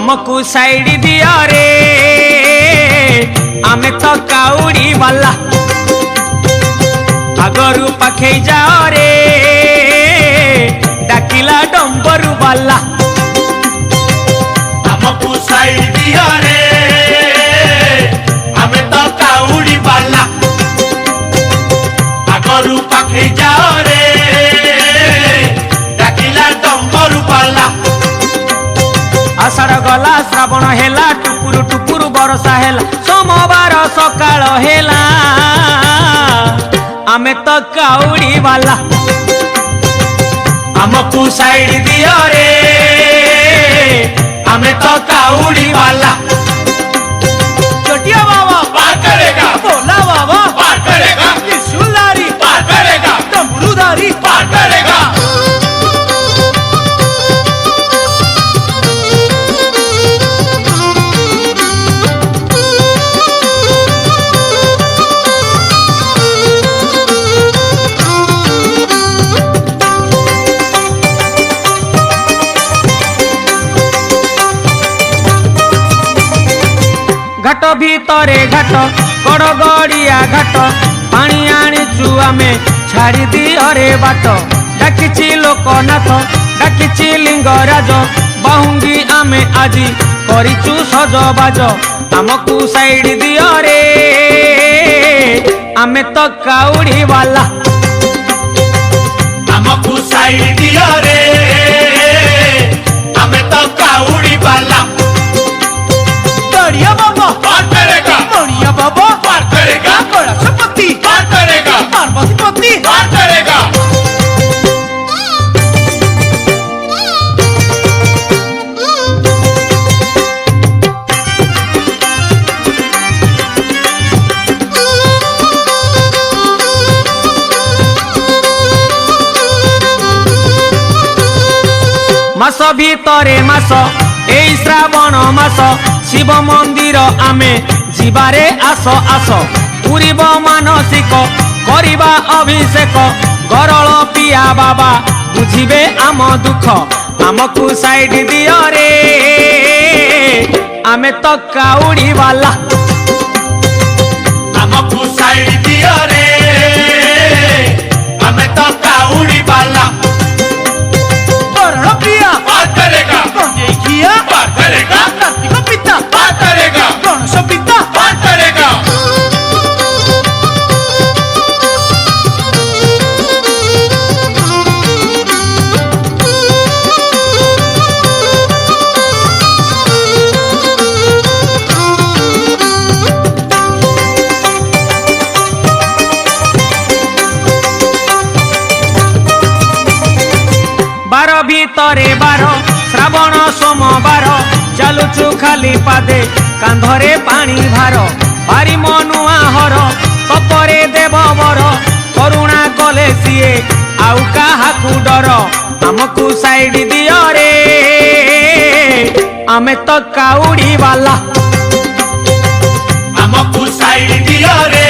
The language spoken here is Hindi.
आमको साइड दिया रे आमे तो काउड़ी वाला आगरू पाखे जाओ रे डाकिला डंबरू वाला आमको साइड दिया रे आमे तो काउड़ी वाला आगरू पाखे जाओ रे डाकिला डंबरू वाला आषाढ़ गला श्रावण हेला टुकुरु टुकुरु बरसा हेला सोमवार सकाळ हेला आमे तो काउड़ी वाला आमको साइड दिया रे आमे तो काउड़ी वाला चटिया बाबा पार करेगा भोला बाबा पार करेगा त्रिशूलधारी पार करेगा डमरूधारी पार करेगा घाट भीतरे घाट गड़गड़िया घाट पानी आनीचु आमे छाड़ी दियो रे बाट डाकिछि लोकनाथ डाकिछि लिंगराज बाहुंगी आमे आजी करिचु सजबाज आमको साइड दियो रे आमे तो काउड़ी वाला आमको साइड दिया रे आमे तो काउड़ी वाला बढ़िया बाबा पार करेगा बढ़िया बाबा पार करेगा कलशपति पार करेगा पार्वती पति पार करेगा मास भीतरे मास एई श्रावण मास शिव मंदिर आमे जीवारे आस आस पूरीब मानसिक करिबा अभिषेक गरल पिया बाबा बुझिबे आम दुख आमको साइड दियो रे आमे तो काउड़ी वाला आमको साइड दिया रे आमे तो काउड़ी वाला गरल पिया पार करेगा गंजेखिया पार करेगा कार्तिक पिता पार करेगा गणेश पिता पार करेगा बार भीतरे बार श्रावण सोमवार चलुचु खाली पादे कांधरे पानी भार भारी मनुआ हर तपरे देव वर करुणा कले सीए आउ काहाकू डर आमको साइड दियो रे आमे तो काउड़ी वाला आमको साइड दिया रे